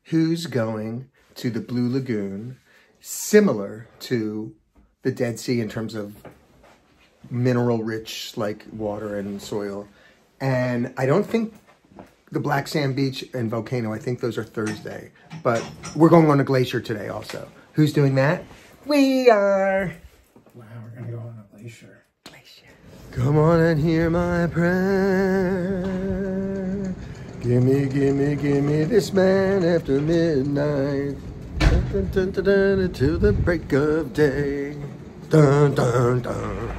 Who's going to the Blue Lagoon, similar to the Dead Sea in terms of mineral-rich, like, water and soil. And I don't think the Black Sand Beach and Volcano, I think those are Thursday. But we're going on a glacier today also. Who's doing that? We are. Wow, we're going to go on a glacier. Come on and hear my prayer. Gimme, gimme, gimme this man after midnight. Dun, dun, dun, dun, dun, to the break of day. Dun, dun, dun.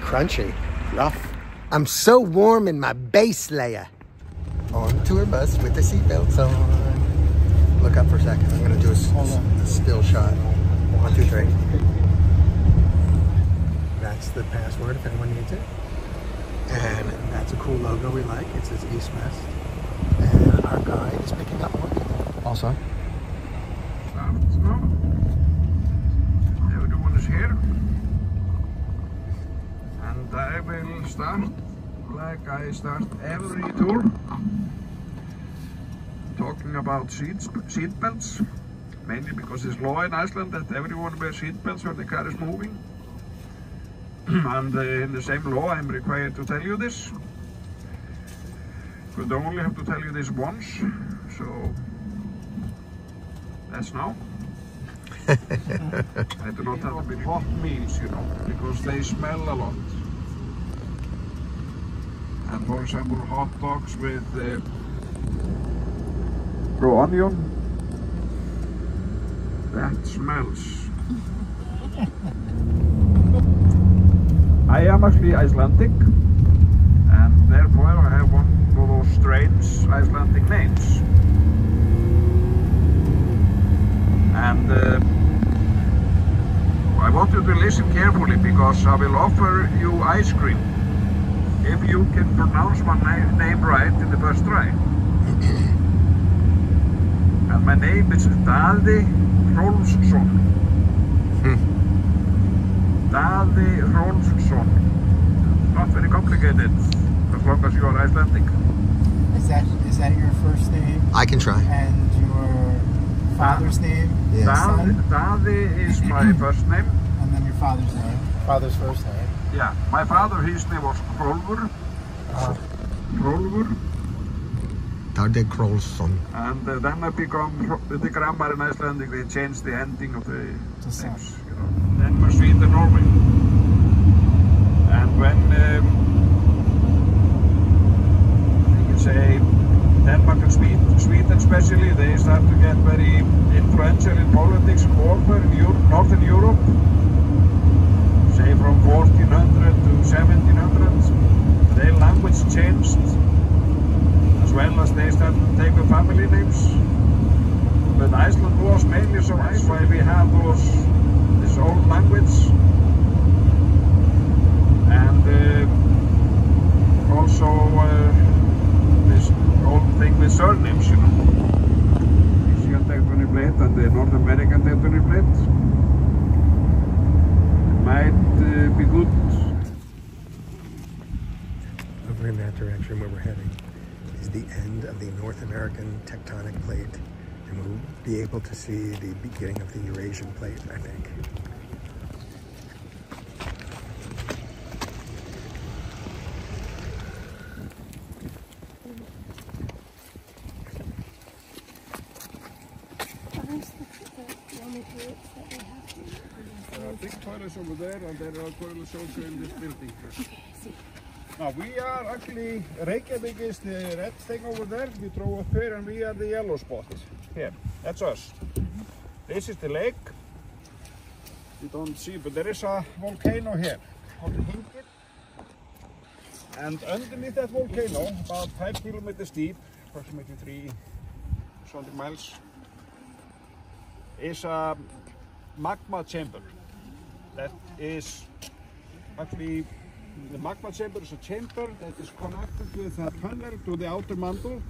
Crunchy, rough. I'm so warm in my base layer. On tour bus with the seatbelts on. Look up for a second. I'm going to do a still shot. 1, 2, 3. That's the password if anyone needs it. And that's a cool logo we like. It says East West. And our guide is picking up more people. Also. Start now. Everyone is here. And I will start like I start every tour. Talking about seat belts. Mainly because it's law in Iceland that everyone wears seat belts when the car is moving. And in the same law I'm required to tell you this. But I only have to tell you this once, so that's now. I do not have to be hot meals, you know, because they smell a lot. And for example, hot dogs with raw onion, that smells. I am actually Icelandic, and therefore I have one of those strange Icelandic names. And I want you to listen carefully because I will offer you ice cream if you can pronounce my name right in the first try. And my name is Daði Hrólfsson. Daði Hrólfsson. Not very complicated, as long as you are Icelandic. Is that your first name? I can try. And your father's name? Yes. Daði is my first name. And then your father's name? Father's first name? Yeah, my father, his name was Hrólfur. Hrólfur. Daði Hrólfsson. And then I become, with the grammar in Icelandic, they changed the ending of the names. You know. Denmark, Sweden, Norway. And when, you can say, Denmark and Sweden especially, they start to get very influential in politics and warfare in Northern Europe. Say from 1400 to 1700, their language changed. As well as they started to take the family names. But Iceland was mainly so that's why we have this old language. And also this old thing with surnames, you know. Asian tectonic plate and the North American tectonic plate. It might be good. Over in that direction where we're heading is the end of the North American tectonic plate, and we'll be able to see the beginning of the Eurasian plate, I think. There are big toilets over there, and there are toilets also in this building. Now we are actually, Reykjavik is the red thing over there. We drove up here and we are the yellow spot. Here, that's us. This is the lake. You don't see, but there is a volcano here called Hengir. And underneath that volcano, about 5 kilometers deep, approximately 3 something miles, is a magma chamber. That is actually, the magma chamber is a chamber that is connected with a tunnel to the outer mantle.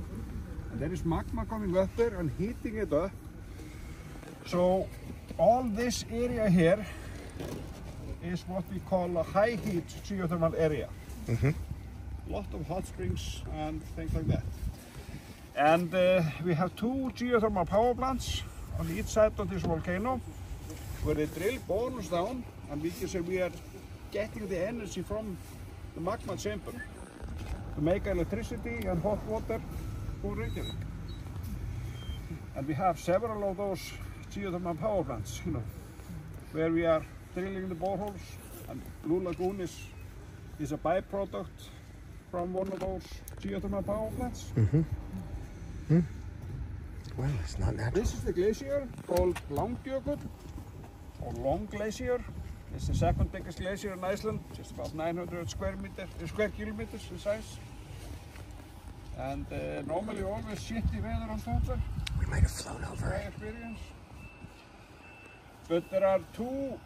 And there is magma coming up there and heating it up. So all this area here is what we call a high heat geothermal area. A lot of hot springs and things like that. And we have 2 geothermal power plants on each side of this volcano, where they drill bones down, and we can say we are getting the energy from the magma chamber to make electricity and hot water for Reykjavik. And we have several of those geothermal power plants, you know, where we are drilling the boreholes, and Blue Lagoon is a byproduct from one of those geothermal power plants. Well, it's not natural. This is the glacier called Langjökull, or Long Glacier. It's the second biggest glacier in Iceland, just about 900 square kilometers in size. And normally always shitty weather on top. We might have flown over My it. experience. But there are 2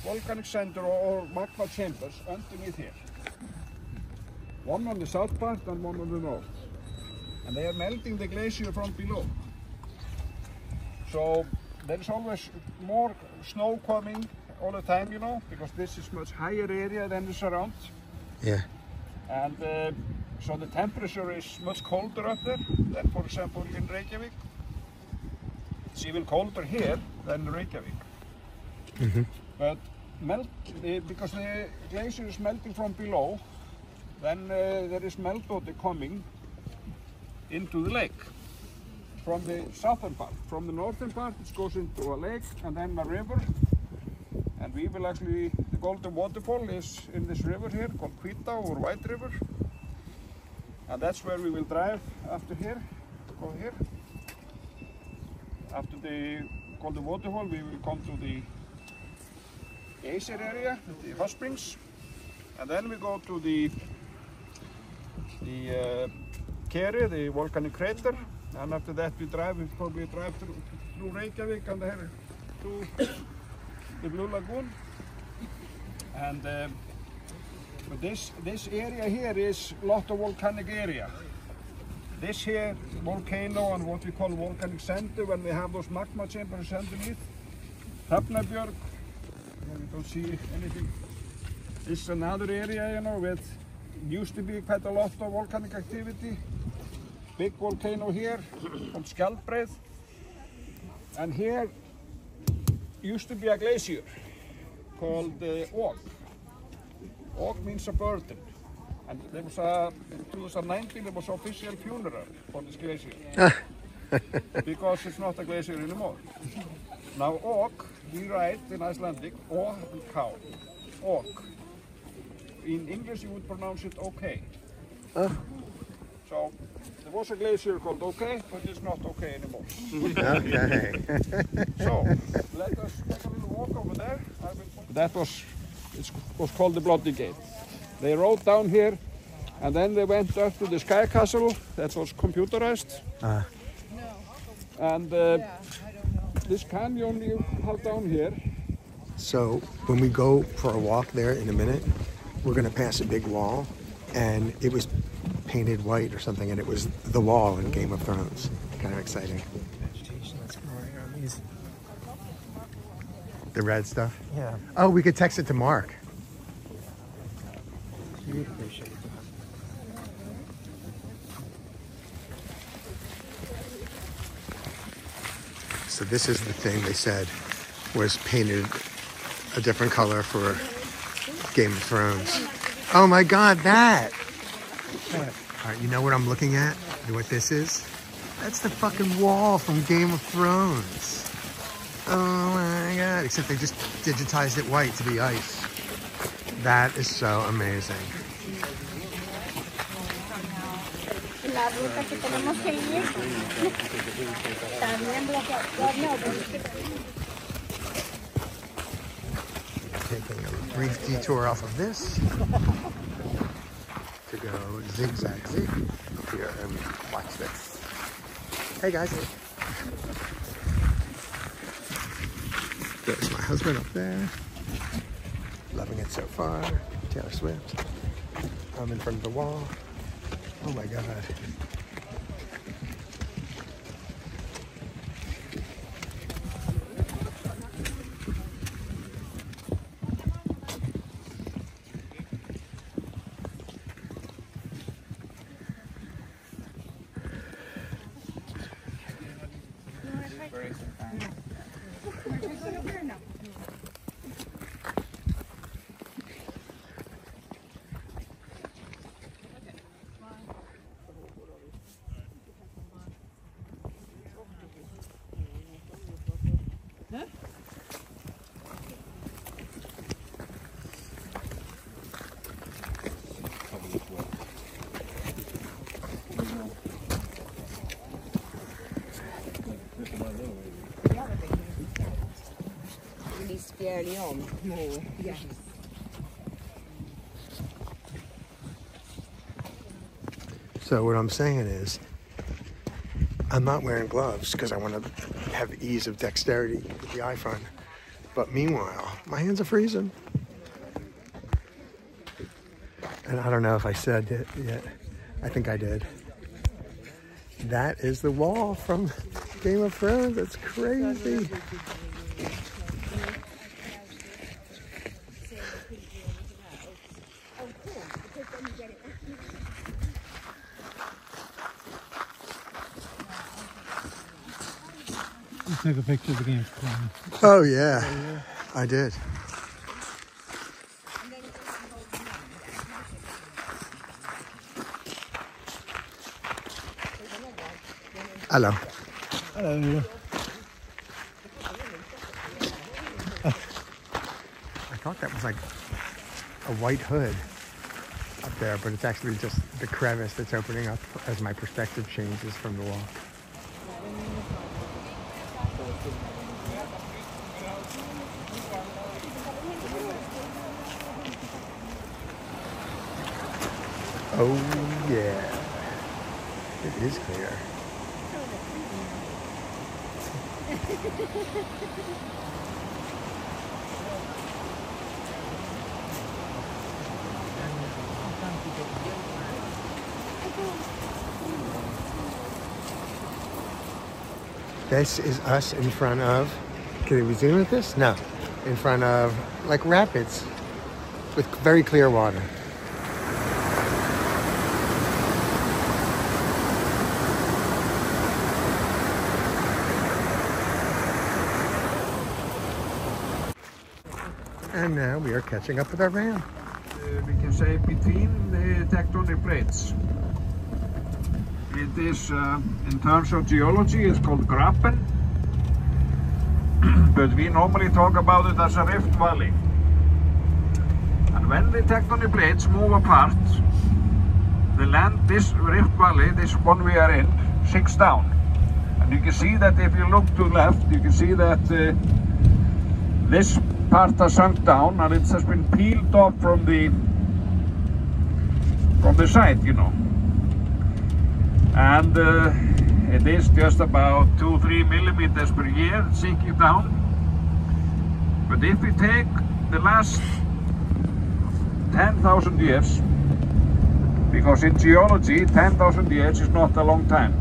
volcanic center or magma chambers underneath here. One on the south part and one on the north. And they are melting the glacier from below. So there is always more snow coming all the time, you know, because this is much higher area than the surround. Yeah. And so the temperature is much colder up there than, for example, in Reykjavik. It's even colder here than in Reykjavik. But because the glacier is melting from below, then there is meltwater coming into the lake from the southern part. From the northern part, it goes into a lake and then a river. And we will actually, the golden waterfall is in this river here called Hvítá or White River. And that's where we will drive after here, go here. After the golden waterfall, we will come to the Geysir area, the hot springs. And then we go to the Kerid, the volcanic crater. And after that we probably drive through Reykjavik and here to the Blue Lagoon. And but this area here is a lot of volcanic area. This here volcano and what we call volcanic center, when we have those magma chambers underneath. Hrafnabjörg, we don't see anything. This is another area, you know, with used to be quite a lot of volcanic activity. Big volcano here called Skjaldbreið. And here used to be a glacier called Og. Og means a burden. And there was in 2019 there was an official funeral for this glacier. Because it's not a glacier anymore. Now Og, we write in Icelandic, O and K. Og. In English you would pronounce it okay. So there was a glacier called OK, but it's not OK anymore. Okay. So let us take a little walk over there. That was called the Bloody Gate. They rode down here, and then they went up to the Sky Castle. That was computerized. And this canyon you have down here. So when we go for a walk there in a minute, we're going to pass a big wall, and it was painted white or something, and it was the wall in Game of Thrones. Kind of exciting. Vegetation that's growing on these. The red stuff? Yeah. Oh, we could text it to Mark. You appreciate that. So this is the thing they said was painted a different color for Game of Thrones. Oh my God, that! All right, you know what I'm looking at? What this is? That's the fucking wall from Game of Thrones. Oh my God, except they just digitized it white to be ice. That is so amazing. La ruta que tenemos que ir también Taking a brief detour off of this to go zigzag zig up here and watch this. Hey guys. There's my husband up there. Loving it so far. Taylor Swift. I'm in front of the wall. Oh my God. So what I'm saying is, I'm not wearing gloves because I want to have ease of dexterity with the iPhone. But meanwhile, my hands are freezing. And I don't know if I said it yet. I think I did. That is the wall from Game of Thrones. It's crazy. You took a picture of the Game of Thrones. Oh yeah, I did. Hello. Hello. I thought that was like a white hood up there, but it's actually just the crevice that's opening up as my perspective changes from the wall. Oh yeah, it is clear. This is us in front of, can we zoom at this? No, in front of like rapids with very clear water. And now we are catching up with our van. We can say between the tectonic plates. It is, in terms of geology, it's called graben, but we normally talk about it as a rift valley. And when the tectonic plates move apart, the land, this rift valley, this one we are in, sinks down. And you can see that if you look to the left, you can see that this part has sunk down and it has been peeled off from the side, you know. And it is just about 2-3 millimeters per year sinking down. But if we take the last 10,000 years, because in geology 10,000 years is not a long time,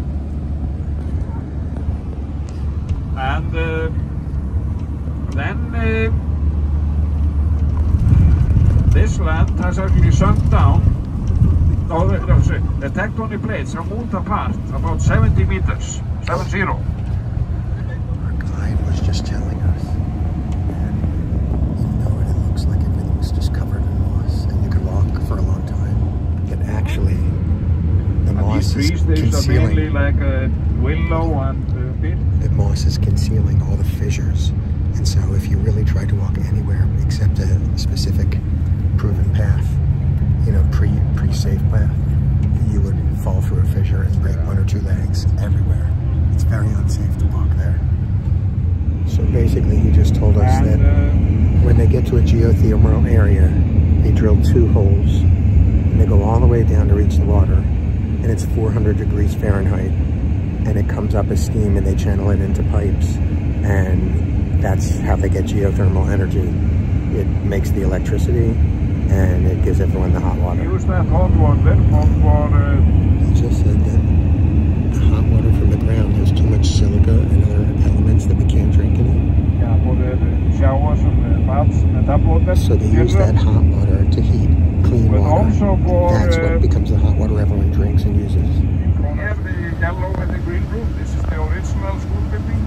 and then this land has actually sunk down. No, the tectonic plates have moved apart about 70 meters, 70. Our guide was just telling us that even though it looks like everything's just covered in moss and you could walk for a long time, that actually the moss is concealing. Mainly like a willow and beech. The moss is concealing all the fissures, and so if you really tried to walk anywhere except a specific proven path, you know, pre-safe path, you would fall through a fissure and break one or two legs everywhere. It's very unsafe to walk there. So basically he just told us that when they get to a geothermal area, they drill 2 holes and they go all the way down to reach the water, and it's 400 degrees Fahrenheit, and it comes up as steam and they channel it into pipes, and that's how they get geothermal energy. It makes the electricity and it gives everyone the hot water. Use that hot water for... He just said that the hot water from the ground has too much silica and other elements that we can't drink in it. Yeah, for the showers and the baths and tap water. So they use that hot water to heat clean water. Also for, that's what becomes the hot water everyone drinks and uses. We have the yellow and the green roof. This is the original school building.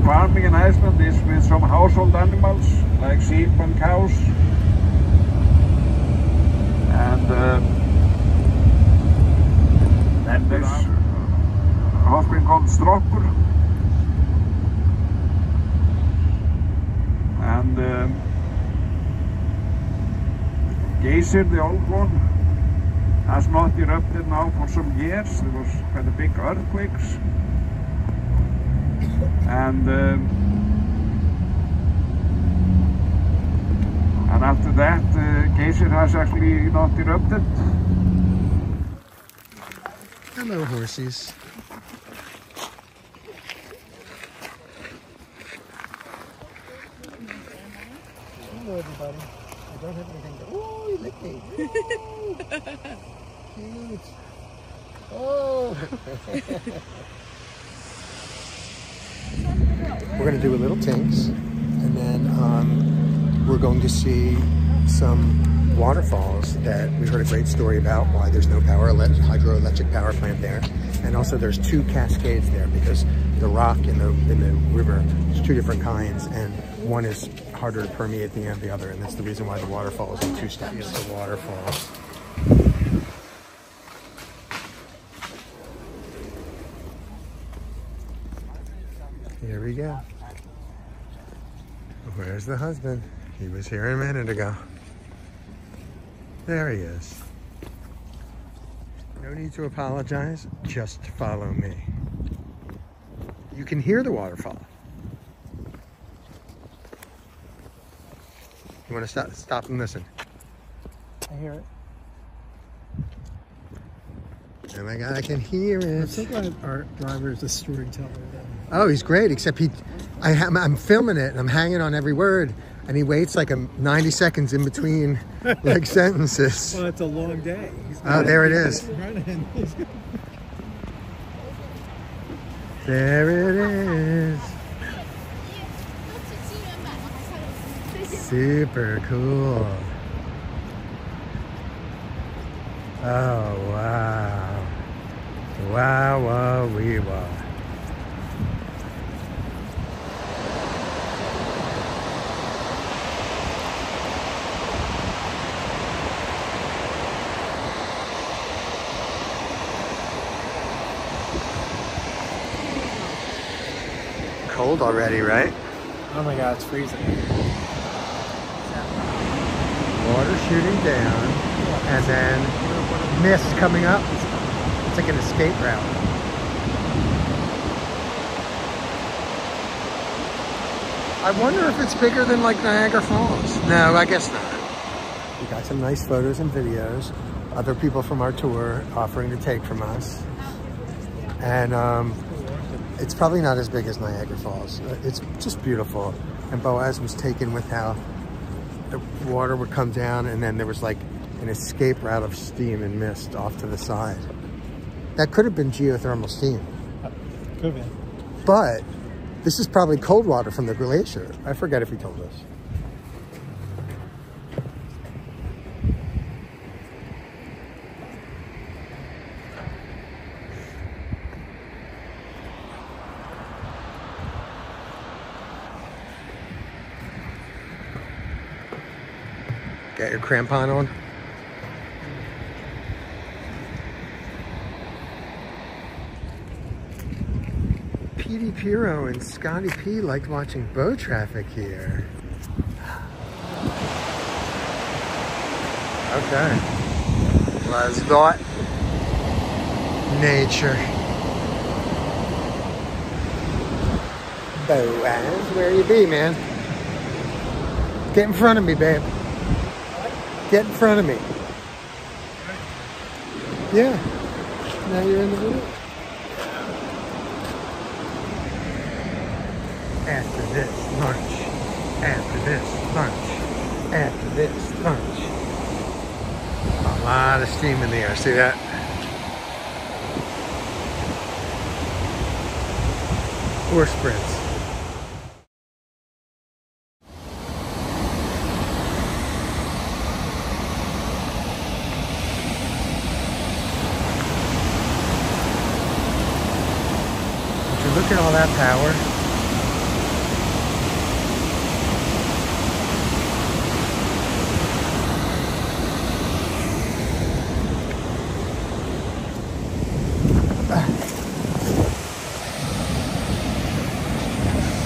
Farming in Iceland is with some household animals like sheep and cows, and then there's a hospital called Stropper, and Geysir, the old one, has not erupted now for some years. There was quite a big earthquakes. And after that, Geysir has actually not erupted. Hello, horsies. Hello, everybody. I don't have anything to... Oh, you licked me. Cute. Oh. We're going to do a little tinks, and then we're going to see some waterfalls that we heard a great story about, why there's no hydroelectric power plant there. And also there's 2 cascades there because the rock in the river is 2 different kinds, and one is harder to permeate than the other, and that's the reason why the waterfall is in 2 steps. Here's the waterfalls. Here we go. Where's the husband? He was here a minute ago. There he is. No need to apologize, just follow me. You can hear the waterfall. You want to stop and listen? I hear it. Oh my God, I can hear it. I'm so glad our driver is a storyteller. Oh, he's great, except I'm filming it and I'm hanging on every word, and he waits like 90 seconds in between like sentences. Well, it's a long day. Oh, there it is. There it is. Super cool. Oh, wow. Wow, wow, wee, wow. Cold already, right? Oh my God, it's freezing. Water shooting down, and then mist coming up. It's like an escape route. I wonder if it's bigger than like Niagara Falls. No, I guess not. We got some nice photos and videos. Other people from our tour offering to take from us. And it's probably not as big as Niagara Falls. It's just beautiful. And Boaz was taken with how the water would come down, and then there was like an escape route of steam and mist off to the side. That could have been geothermal steam. Could be. But this is probably cold water from the glacier. I forget if he told us. Got your crampon on? Petey Piro and Scotty P liked watching boat traffic here. Okay. Let's do it. Nature. Boaz, where you be, man? Get in front of me, babe. Get in front of me. Yeah. Now you're in the video. After this lunch. After this lunch. After this lunch. A lot of steam in the air. See that? Or sprints. Look at all that power.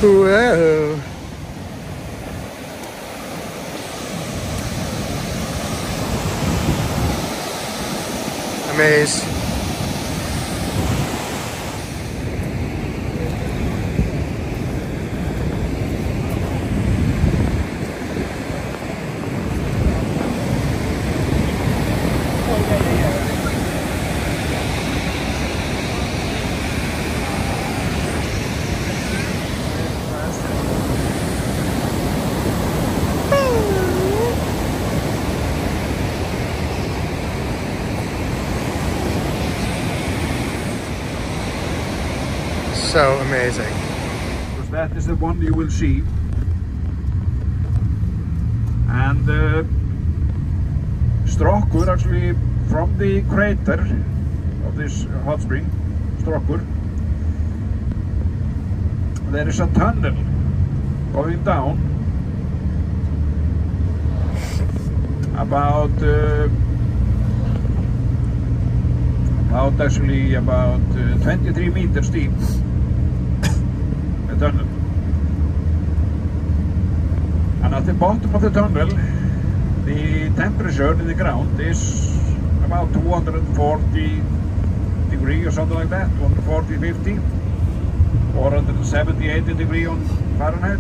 Whoa. rays. So amazing. Because that is the one you will see. And Strókur, actually from the crater of this hot spring, Strókur, there is a tunnel going down about 23 meters deep. The tunnel. And at the bottom of the tunnel, the temperature in the ground is about 240 degrees or something like that, 240, 50, 470, 80 degrees on Fahrenheit.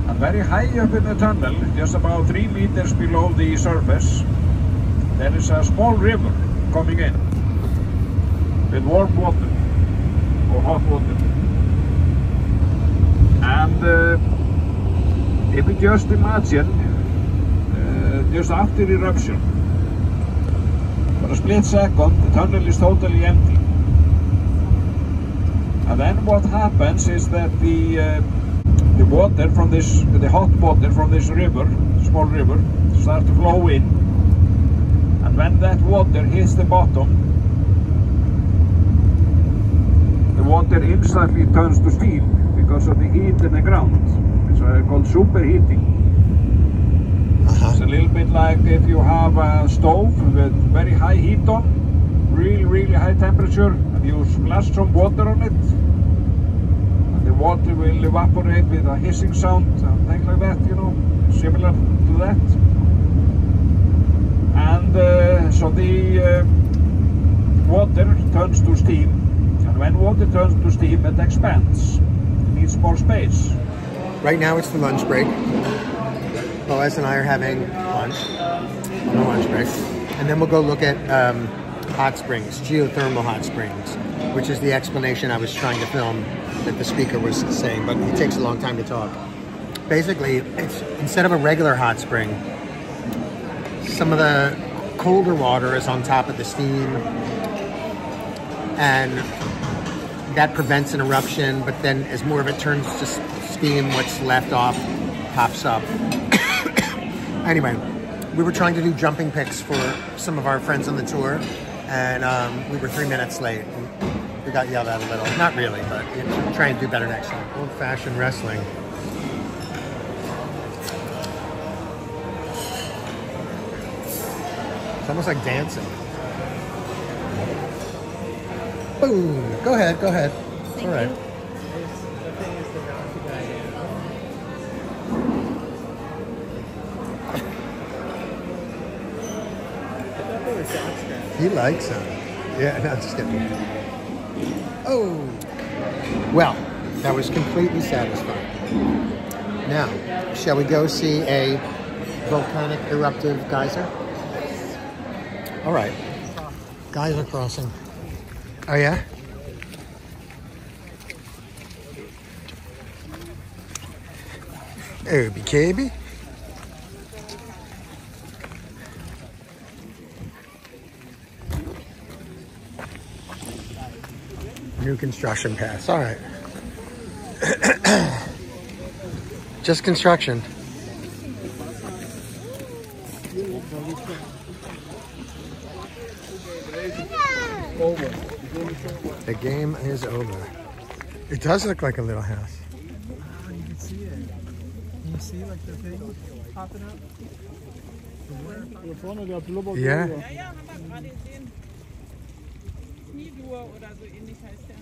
And very high up in the tunnel, just about 3 meters below the surface, there is a small river coming in with warm water or hot water. And if you just imagine, just after eruption, for a split second, the tunnel is totally empty. And then what happens is that the water from this, the hot water from this river, small river, starts to flow in. And when that water hits the bottom, the water instantly turns to steam because of the heat in the ground. It's called superheating. It's a little bit like if you have a stove with very high heat on, really high temperature, and you splash some water on it, and the water will evaporate with a hissing sound and things like that, you know, similar to that. And so the water turns to steam, and when water turns to steam, it expands. It needs more space. Right now it's the lunch break. Boaz and I are having lunch on the lunch break. And then we'll go look at hot springs, geothermal hot springs, which is the explanation I was trying to film that the speaker was saying, but it takes a long time to talk. Basically, it's instead of a regular hot spring, some of the colder water is on top of the steam, and that prevents an eruption, but then as more of it turns to steam, what's left off pops up. Anyway, we were trying to do jumping pics for some of our friends on the tour, and we were 3 minutes late. We got yelled at a little. Not really, but we'll try and do better next time. Old-fashioned wrestling. It's almost like dancing. Boom! Go ahead, go ahead. It's all right. He likes them. Yeah, no, just kidding. Oh! Well, that was completely satisfying. Now, shall we go see a volcanic eruptive geyser? All right. Geyser crossing. Oh, yeah? Obi Kaby. New construction pass. All right. Just construction. The game is over. It does look like a little house. Oh, you can see it. Can you see like the thing popping up? Yeah. Ja, haben wir gerade gesehen. Kniedur oder so ähnlich heißt der.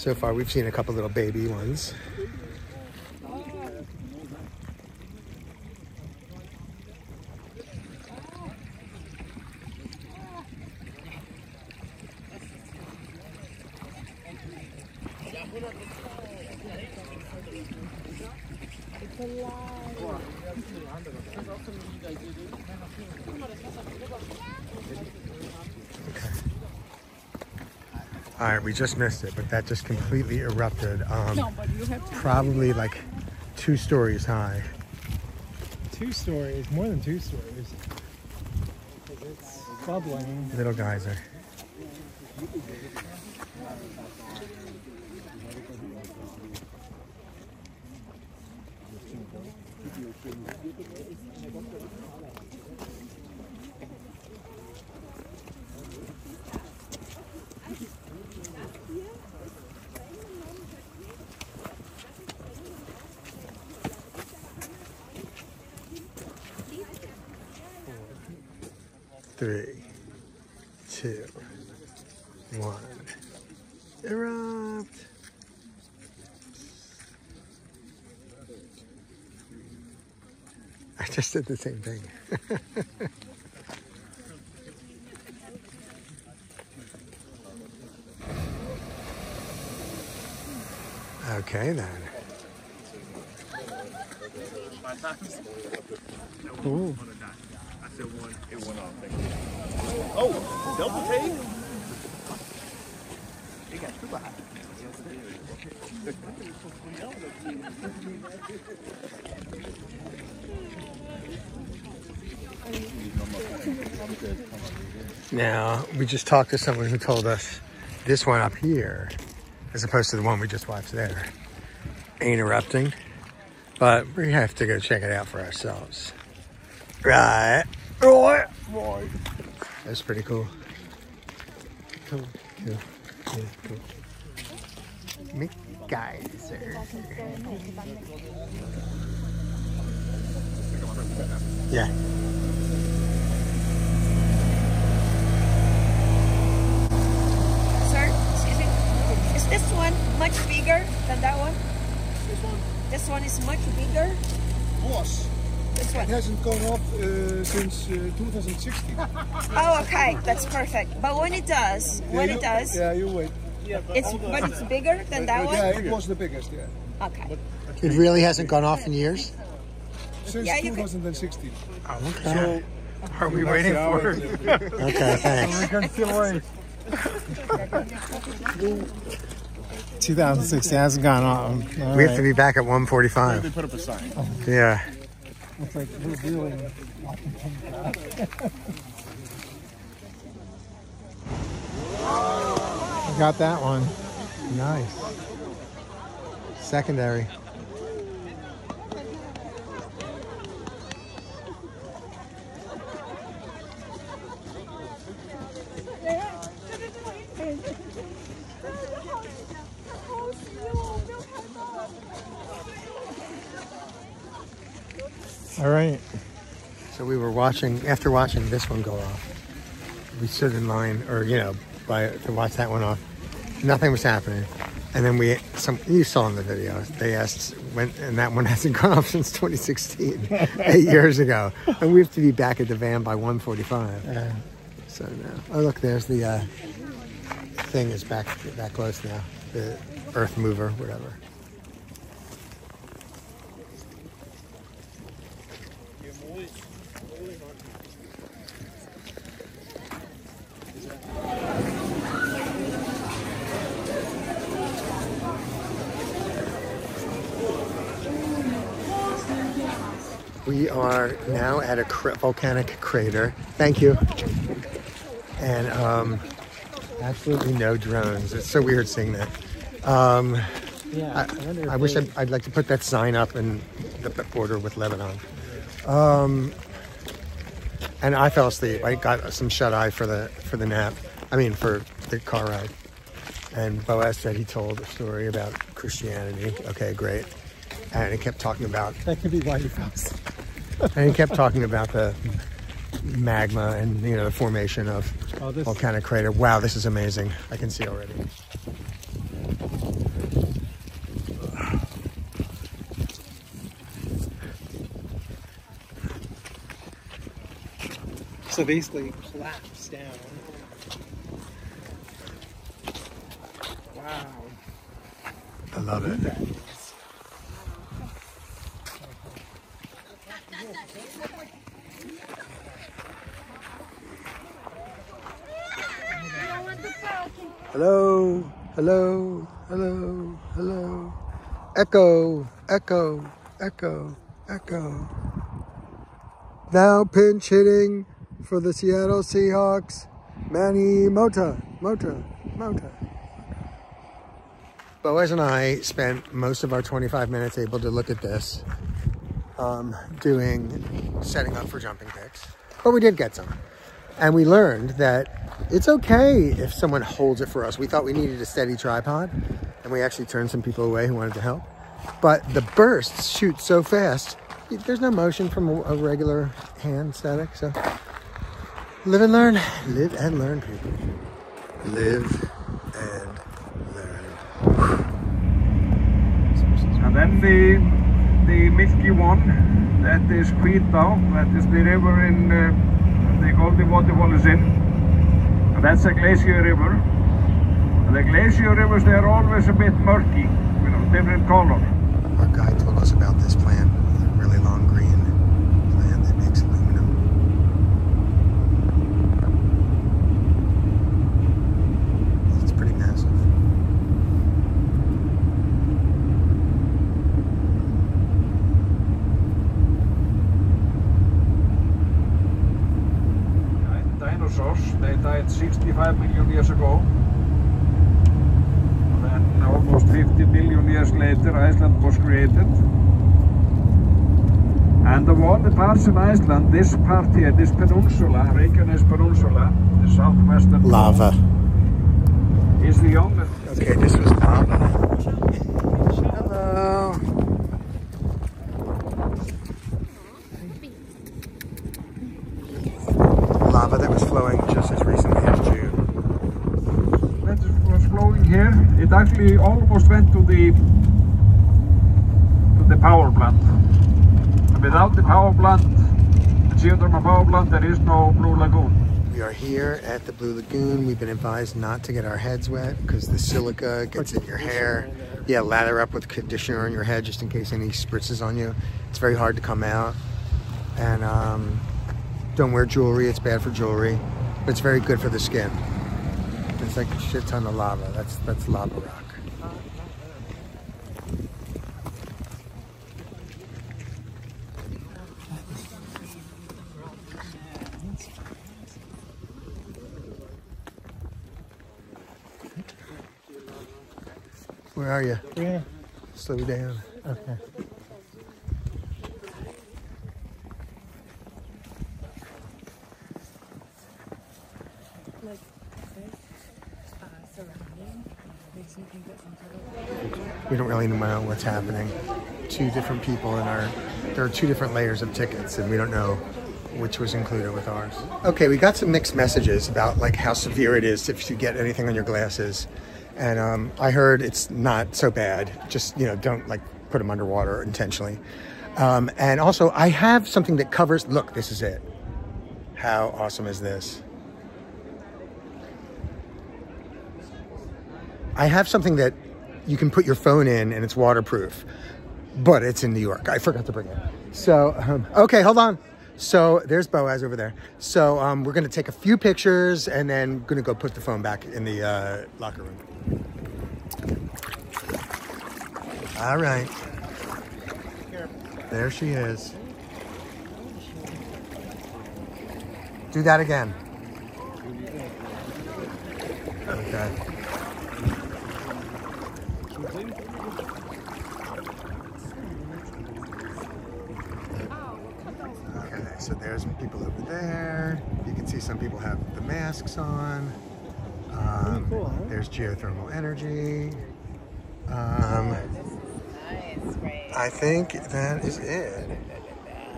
So far, we've seen a couple little baby ones. All right, we just missed it, but that just completely erupted. Probably like 2 stories high. 2 stories, more than 2 stories. It's bubbling. Little geyser. Three, 2, 1. Erupt. I just did the same thing. Okay then. Cool. Oh, double take? Now, we just talked to someone who told us this one up here, as opposed to the one we just watched there, ain't erupting, but we have to go check it out for ourselves. Right. Right. Right. That's pretty cool. Cool. Cool. Cool. Cool. Geysir. Yeah. Sir, excuse me. Is this one much bigger than that one? This one? This one is much bigger. Was. This It one. hasn't gone up since 2016. Oh, okay, that's perfect. But when it does, Yeah, you wait. but it's bigger than that one. Yeah, it was the biggest, yeah. Okay. It really hasn't gone off in years? Since Yeah, you can- 2016. Okay. So, Are we waiting for it? Okay, thanks. We're going to still wait. 2016 hasn't gone on. We have to be back at 1:45. they put up a sign. Yeah. Looks like we're really I got that one. Nice. Secondary. All right. So we were watching, after watching this one go off, we stood in line, or to watch that one off. Nothing was happening. And then you saw in the video, they asked when, and that one hasn't gone off since 2016, 8 years ago. And we have to be back at the van by 1:45. So now, oh look, there's the thing is back close now, the earth mover, whatever. We are now at a volcanic crater. Thank you. And absolutely no drones. It's so weird seeing that. Yeah. I wish I'd like to put that sign up in the border with Lebanon. And I fell asleep. I got some shut eye for the nap. I mean, for the car ride. And Boaz said he told a story about Christianity. Okay, great. And he kept talking about... That could be why you fell asleep. And he kept talking about the magma and, the formation of volcanic crater. Wow, this is amazing. I can see already. So basically, it collapsed down. Wow. I love it. Hello, hello, hello, hello. Echo, echo, echo, echo. Now pinch hitting for the Seattle Seahawks, Manny Mota. Boaz and I spent most of our 25 minutes able to look at this, setting up for jumping picks, but we did get some. And we learned that it's okay if someone holds it for us. We thought we needed a steady tripod, and we actually turned some people away who wanted to help. But the bursts shoot so fast, there's no motion from a regular hand static. So live and learn, people. Live and learn. And then the milky one, that is Kvítá, that is the river in the Golden Waterfall is in. And that's a glacier river. And the glacier rivers, they are always a bit murky, you know, different color. Our guide told us about this plant, a really long green plant that makes aluminum. It's pretty massive. Dinosaurs, they died 65 million years ago. And then almost 50 million years later, Iceland was created. And of all the parts in Iceland, this part here, this peninsula, Reykjanes Peninsula, the southwestern Lava. is the youngest. Okay, this was lava. Hello. Lava that was flowing just as recently as June. That was flowing here. It actually almost went to the power plant. And without the power plant, the geothermal power plant, there is no Blue Lagoon. We are here at the Blue Lagoon. We've been advised not to get our heads wet because the silica gets in your hair. Yeah, lather up with conditioner on your head just in case any spritzes on you. It's very hard to come out. And don't wear jewelry, it's bad for jewelry. But it's very good for the skin. It's like a shit ton of lava. That's lava rock. Where are you? Yeah. Slow down. Okay. We don't really know what's happening. Two different people in our, there are two different layers of tickets and we don't know which was included with ours. Okay, we got some mixed messages about like how severe it is if you get anything on your glasses. And I heard it's not so bad. Just, you know, don't like put them underwater intentionally. And also I have something that covers, look, this is it. How awesome is this? I have something that you can put your phone in and it's waterproof, but it's in New York. I forgot to bring it. So, okay, hold on. So there's Boaz over there. So we're gonna take a few pictures and then gonna go put the phone back in the locker room. All right. There she is. Do that again. Okay. Okay, so there's people over there. You can see some people have the masks on. Cool, huh? There's geothermal energy. I think that is it.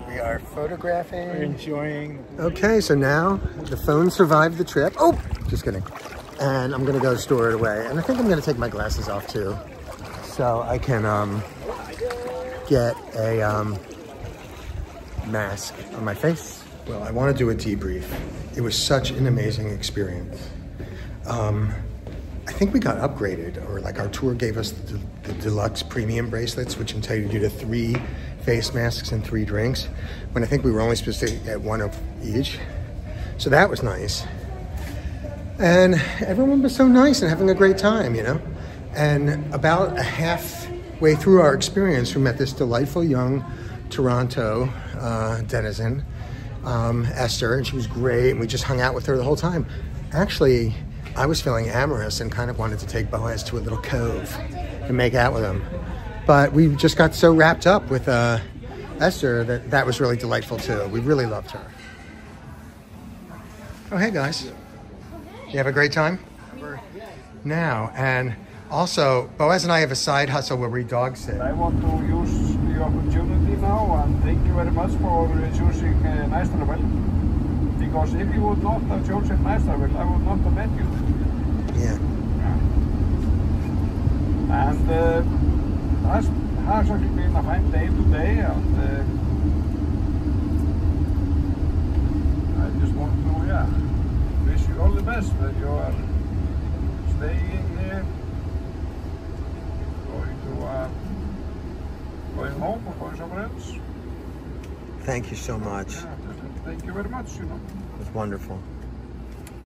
We are photographing. We're enjoying. Okay, so now the phone survived the trip. Oh, just kidding. And I'm gonna go store it away. And I think I'm gonna take my glasses off too, so I can get a mask on my face Well, I want to do a debrief. It was such an amazing experience. I think we got upgraded, or like our tour gave us the deluxe premium bracelets, which entitled you to 3 face masks and 3 drinks, when I think we were only supposed to get 1 of each. So that was nice. And everyone was so nice and having a great time, you know? And about a halfway through our experience, we met this delightful young Toronto denizen, Esther, and she was great, and we just hung out with her the whole time. Actually, I was feeling amorous and kind of wanted to take Boaz to a little cove and make out with him. But we just got so wrapped up with Esther that was really delightful too. We really loved her. Oh, hey guys. You have a great time? Now, and also, Boaz and I have a side hustle where we dog sit. I want to use the opportunity now, and thank you very much for choosing NatlPark. Because if you would not have chosen NatlPark, I would not have met you. Yeah. And has actually been a fine day today, and I just want to, wish you all the best that you are staying here, going home or going somewhere else. Thank you so much. Thank you very much, It was wonderful.